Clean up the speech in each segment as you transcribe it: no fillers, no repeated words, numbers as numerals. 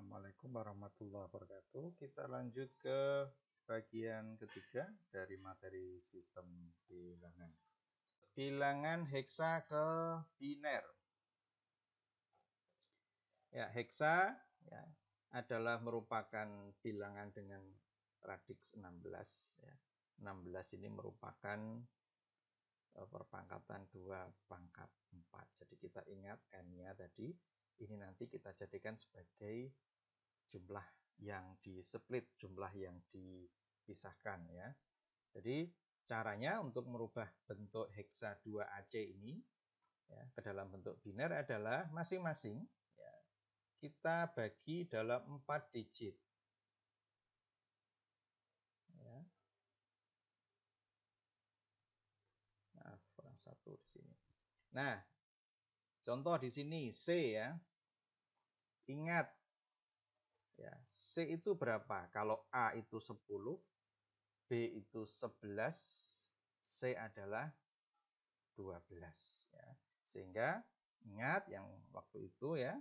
Assalamualaikum warahmatullahi wabarakatuh. Kita lanjut ke bagian ketiga dari materi sistem bilangan. Bilangan heksa ke biner. Ya, heksa ya, adalah merupakan bilangan dengan radix 16. Ya. 16 ini merupakan perpangkatan 2 pangkat 4. Jadi kita ingat N-nya tadi, ini nanti kita jadikan sebagai jumlah yang di-split, jumlah yang dipisahkan ya. Jadi caranya untuk merubah bentuk heksa 2AC ini ya, ke dalam bentuk biner adalah masing-masing ya, kita bagi dalam 4 digit. Ya. Nah, kurang satu di sini. Nah, contoh di sini C ya. Ingat ya, C itu berapa? Kalau A itu 10, B itu 11, C adalah 12 ya. Sehingga ingat yang waktu itu ya,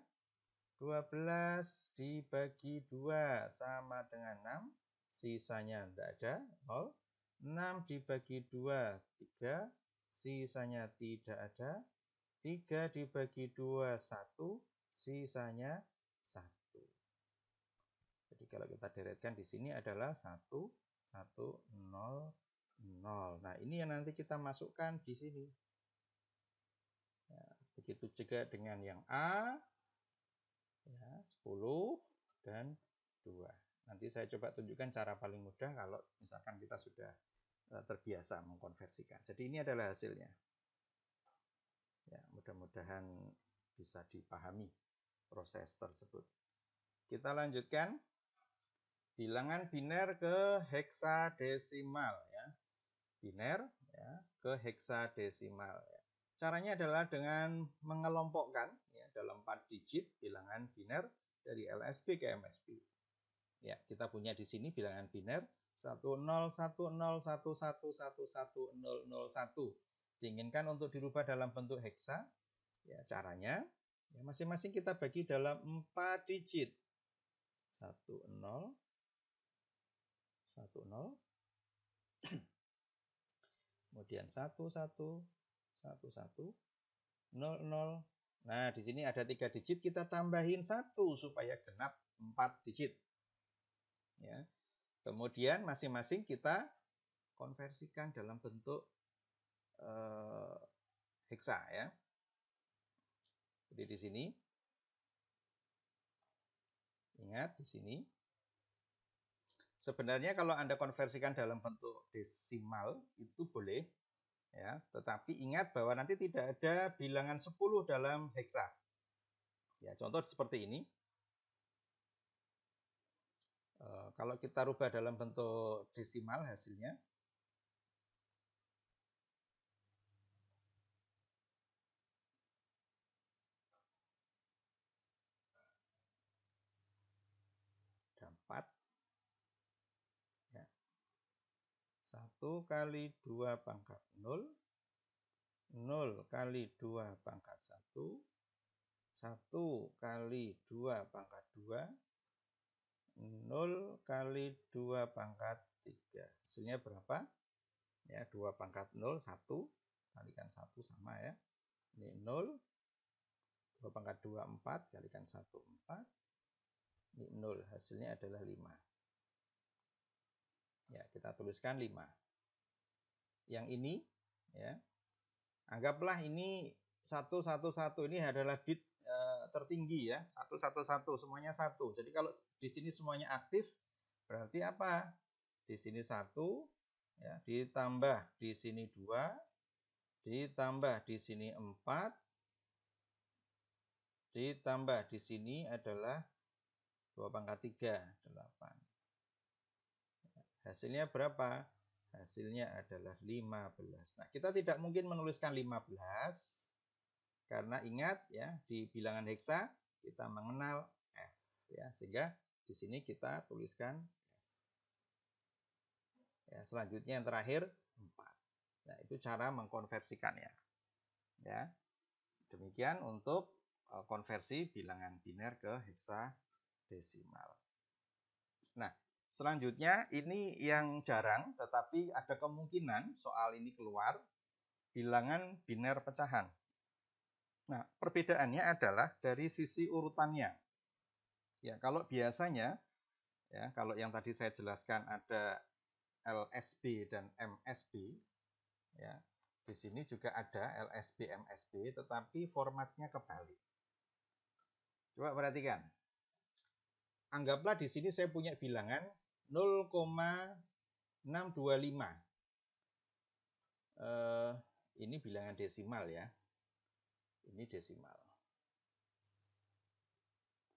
12 dibagi 2 sama dengan 6, sisanya tidak ada, 0. 6 dibagi 2, 3, sisanya tidak ada. 3 dibagi 2, 1, sisanya 1. Jadi kalau kita deretkan di sini adalah 1, 1, 0, 0. Nah, ini yang nanti kita masukkan di sini. Ya, begitu juga dengan yang A, ya, 10 dan 2. Nanti saya coba tunjukkan cara paling mudah kalau misalkan kita sudah terbiasa mengkonversikan. Jadi ini adalah hasilnya. Ya, mudah-mudahan bisa dipahami proses tersebut. Kita lanjutkan. Bilangan biner ke heksadesimal ya. Biner ya, ke heksadesimal ya. Caranya adalah dengan mengelompokkan ya, dalam 4 digit bilangan biner dari LSB ke MSB. Ya, kita punya di sini bilangan biner 1011111101. Diinginkan untuk dirubah dalam bentuk heksa. Ya, caranya ya, masing-masing kita bagi dalam 4 digit. 10, 10. Kemudian 11, 11, 00. Nah, di sini ada 3 digit, kita tambahin 1 supaya genap 4 digit. Ya. Kemudian masing-masing kita konversikan dalam bentuk heksa ya. Jadi di sini ingat di sini sebenarnya kalau Anda konversikan dalam bentuk desimal itu boleh ya, tetapi ingat bahwa nanti tidak ada bilangan 10 dalam heksa. Ya, contoh seperti ini. Kalau kita rubah dalam bentuk desimal hasilnya ada 4 ya. 1 kali 2 pangkat 0, 0 kali 2 pangkat 1, 1 kali 2 pangkat 2, 0 kali 2 pangkat 3. Hasilnya berapa? Ya, 2 pangkat 0, 1. Kalikan 1 sama ya. Ini 0. 2 pangkat 2, 4. Kalikan 1, 4. Ini 0. Hasilnya adalah 5. Ya, kita tuliskan 5. Yang ini, ya, anggaplah ini 111. Ini adalah bit tertinggi ya. 111. Semuanya 1. Jadi kalau di sini semuanya aktif, berarti apa? Di sini 1, ya, ditambah di sini 2, ditambah di sini 4, ditambah di sini adalah 2 pangkat 3, 8. Hasilnya berapa? Hasilnya adalah 15. Nah, kita tidak mungkin menuliskan 15 karena ingat ya, di bilangan heksa kita mengenal F ya, sehingga di sini kita tuliskan F. Ya, selanjutnya yang terakhir 4. Nah, itu cara mengkonversikannya. Ya. Demikian untuk konversi bilangan biner ke heksa desimal. Nah, selanjutnya ini yang jarang, tetapi ada kemungkinan soal ini keluar, bilangan biner pecahan. Nah, perbedaannya adalah dari sisi urutannya. Ya, kalau biasanya, ya, kalau yang tadi saya jelaskan ada LSB dan MSB, ya, di sini juga ada LSB, MSB, tetapi formatnya kebalik. Coba perhatikan. Anggaplah di sini saya punya bilangan 0,625. Ini bilangan desimal ya. Ini desimal.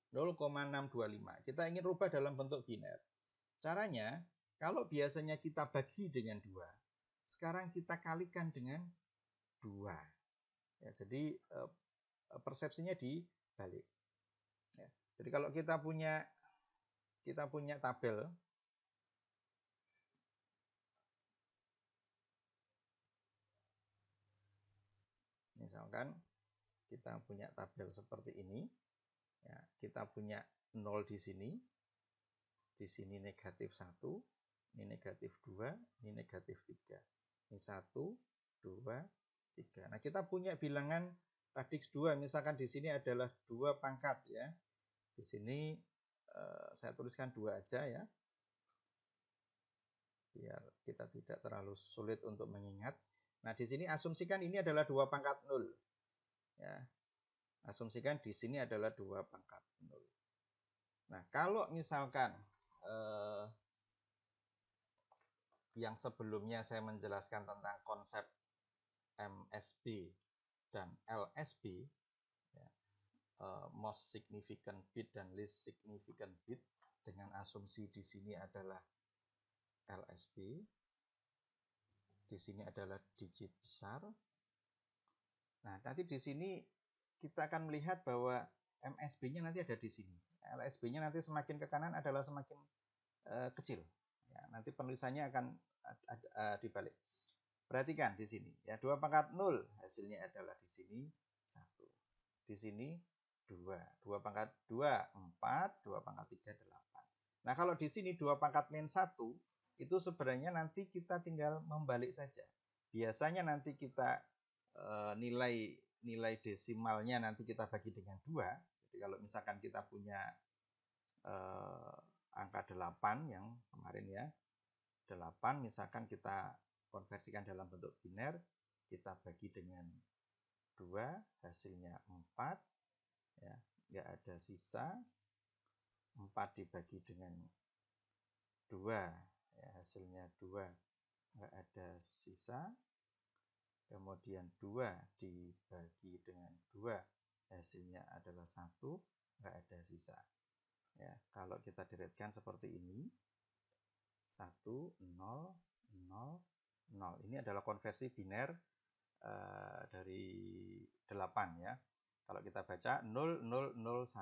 0,625. Kita ingin rubah dalam bentuk biner. Caranya, kalau biasanya kita bagi dengan 2, sekarang kita kalikan dengan 2. Ya, jadi persepsinya dibalik. Ya, jadi kalau kita punya tabel, misalkan kita punya tabel seperti ini, ya, kita punya 0 di sini negatif 1, ini negatif 2, ini negatif 3. Ini 1, 2, 3. Nah, kita punya bilangan radix 2, misalkan di sini adalah 2 pangkat ya. Di sini saya tuliskan 2 aja ya. Biar kita tidak terlalu sulit untuk mengingat. Nah, di sini asumsikan ini adalah 2 pangkat 0. Ya. Asumsikan di sini adalah 2 pangkat 0. Nah, kalau misalkan yang sebelumnya saya menjelaskan tentang konsep MSB dan LSB, ya, most significant bit dan least significant bit, dengan asumsi di sini adalah LSB, di sini adalah digit besar. Nah, nanti di sini kita akan melihat bahwa MSB-nya nanti ada di sini. LSB-nya nanti semakin ke kanan adalah semakin kecil. Ya, nanti penulisannya akan dibalik. Perhatikan di sini. Ya, 2 pangkat 0 hasilnya adalah di sini 1. Di sini 2. 2 pangkat 2, 4. 2 pangkat 3, 8. Nah, kalau di sini 2 pangkat min 1, itu sebenarnya nanti kita tinggal membalik saja. Biasanya nanti kita nilai desimalnya nanti kita bagi dengan 2. Jadi kalau misalkan kita punya angka 8 yang kemarin ya, 8 misalkan kita konversikan dalam bentuk biner, kita bagi dengan 2, hasilnya 4 ya, nggak ada sisa. 4 dibagi dengan 2 ya, hasilnya 2, nggak ada sisa. Kemudian 2 dibagi dengan 2, hasilnya adalah 1, nggak ada sisa. Ya, kalau kita deretkan seperti ini, 1, 0, 0, 0. Ini adalah konversi biner dari 8 ya. Kalau kita baca 0, 0, 0, 1.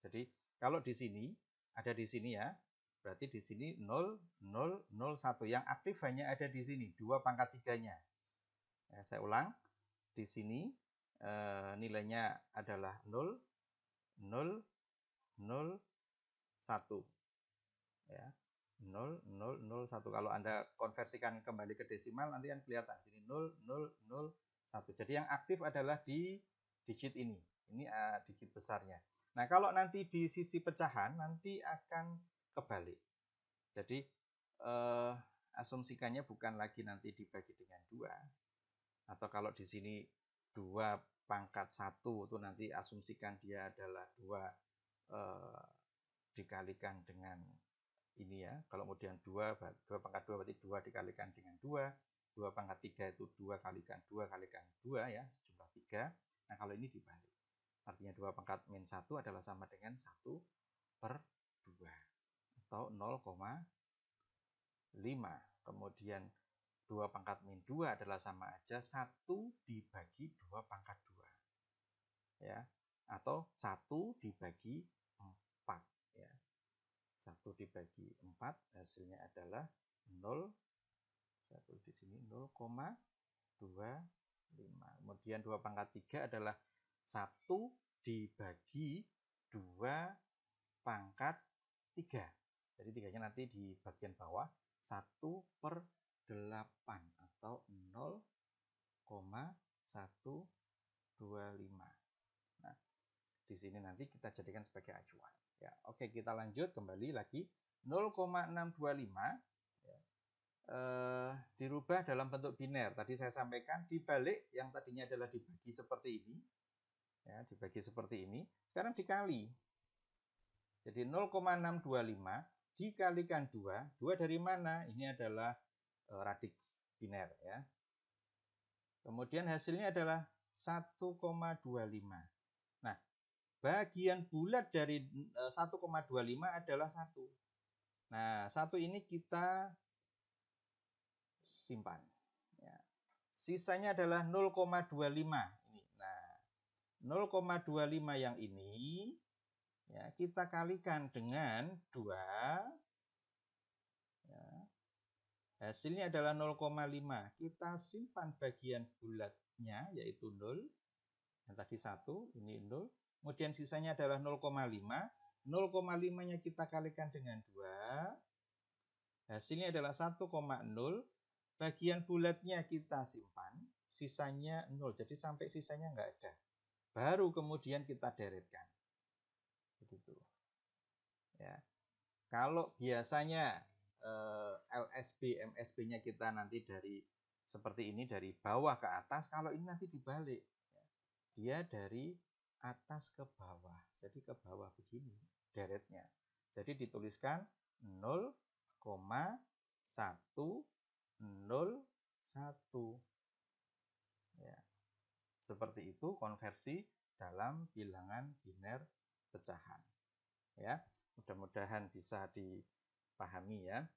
Jadi kalau di sini, ada di sini ya, berarti di sini 0, 0, 0, 1. Yang aktif hanya ada di sini, 2 pangkat 3-nya. Ya, saya ulang, di sini nilainya adalah 0, 0, 0, 1. Ya, 0, 0, 0, 1. Kalau Anda konversikan kembali ke desimal, nanti kan kelihatan di sini 0, 0, 0, 1. Jadi yang aktif adalah di digit ini. Ini digit besarnya. Nah, kalau nanti di sisi pecahan, nanti akan kebalik. Jadi asumsikannya bukan lagi nanti dibagi dengan 2. Atau kalau di sini 2 pangkat 1 itu nanti asumsikan dia adalah 2 dikalikan dengan ini ya. Kalau kemudian 2 pangkat 2 berarti 2 dikalikan dengan 2. 2 pangkat 3 itu 2 kalikan 2 kalikan 2 ya, sejumlah 3. Nah, kalau ini dibalik. Artinya 2 pangkat min 1 adalah sama dengan 1/2 atau 0,5. Kemudian 2 pangkat min 2 adalah sama aja 1 dibagi 2 pangkat 2. Ya, atau 1 dibagi 4 ya. 1 dibagi 4 hasilnya adalah 0. 1 di sini 0,25. Kemudian 2 pangkat 3 adalah 1 dibagi 2 pangkat 3. Jadi 3-nya nanti di bagian bawah 1/8 atau 0,125. Nah, di sini nanti kita jadikan sebagai acuan. Ya, oke, kita lanjut kembali lagi 0,625 ya, dirubah dalam bentuk biner. Tadi saya sampaikan dibalik, yang tadinya adalah dibagi seperti ini. Ya, dibagi seperti ini, sekarang dikali. Jadi 0,625 dikalikan 2. 2 dari mana? Ini adalah radix biner ya. Kemudian hasilnya adalah 1,25. Nah, bagian bulat dari 1,25 adalah 1. Nah, 1 ini kita simpan. Ya. Sisanya adalah 0,25. Ini. Nah, 0,25 yang ini ya, kita kalikan dengan 2. Ya. Hasilnya adalah 0,5. Kita simpan bagian bulatnya, yaitu 0. Yang tadi 1, ini 0. Kemudian sisanya adalah 0,5. 0,5-nya kita kalikan dengan 2. Hasilnya adalah 1,0. Bagian bulatnya kita simpan. Sisanya 0. Jadi sampai sisanya nggak ada. Baru kemudian kita deretkan. Begitu. Ya. Kalau biasanya LSB, MSB-nya kita nanti dari seperti ini, dari bawah ke atas. Kalau ini nanti dibalik. Dia dari atas ke bawah. Jadi ke bawah begini deretnya. Jadi dituliskan 0,101. Ya. Seperti itu konversi dalam bilangan biner pecahan. Ya, mudah-mudahan bisa dipahami ya.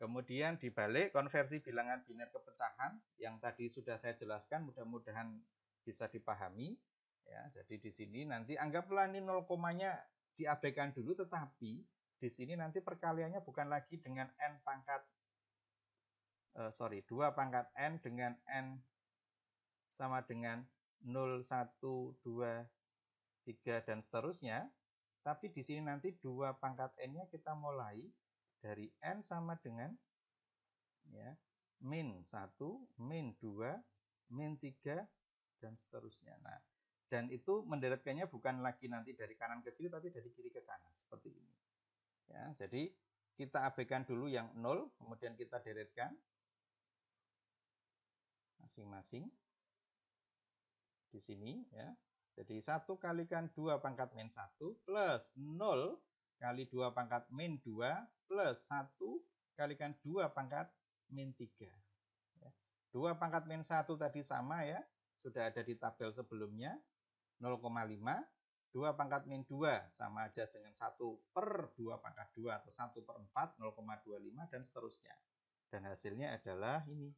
Kemudian dibalik konversi bilangan biner ke pecahan yang tadi sudah saya jelaskan, mudah-mudahan bisa dipahami ya. Jadi di sini nanti anggaplah ini 0,-nya diabaikan dulu, tetapi di sini nanti perkaliannya bukan lagi dengan n pangkat 2 pangkat n dengan n sama dengan 0, 1, 2, 3 dan seterusnya. Tapi di sini nanti 2 pangkat n-nya kita mulai dari n sama dengan ya, min 1, min 2, min 3 dan seterusnya. Nah, dan itu menderetkannya bukan lagi nanti dari kanan ke kiri, tapi dari kiri ke kanan seperti ini. Ya, jadi kita abaikan dulu yang 0, kemudian kita deretkan masing-masing di sini ya. Jadi 1 kalikan 2 pangkat min 1 plus 0 kali 2 pangkat min 2 plus 1 kalikan 2 pangkat min 3. Ya. 2 pangkat min 1 tadi sama ya. Sudah ada di tabel sebelumnya. 0,5. 2 pangkat min 2 sama aja dengan 1/2 pangkat 2 atau 1/4, 0,25 dan seterusnya. Dan hasilnya adalah ini.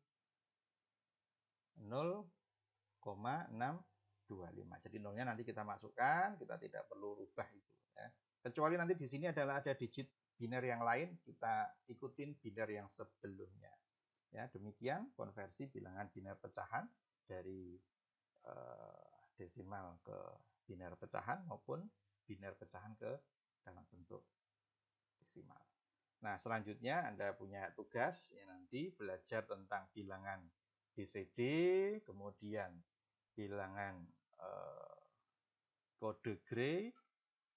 0,625. Jadi nolnya nanti kita masukkan, kita tidak perlu rubah itu ya. Kecuali nanti di sini adalah ada digit biner yang lain, kita ikutin biner yang sebelumnya. Ya, demikian konversi bilangan biner pecahan dari desimal ke biner pecahan maupun biner pecahan ke dalam bentuk desimal. Nah, selanjutnya Anda punya tugas ya, nanti belajar tentang bilangan BCD, kemudian bilangan kode Gray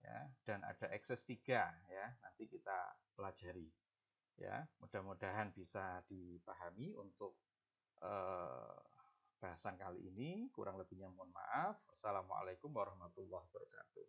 ya, dan ada Access 3 ya. Nanti kita pelajari. Ya, mudah-mudahan bisa dipahami untuk bahasan kali ini. Kurang lebihnya mohon maaf. Wassalamualaikum warahmatullahi wabarakatuh.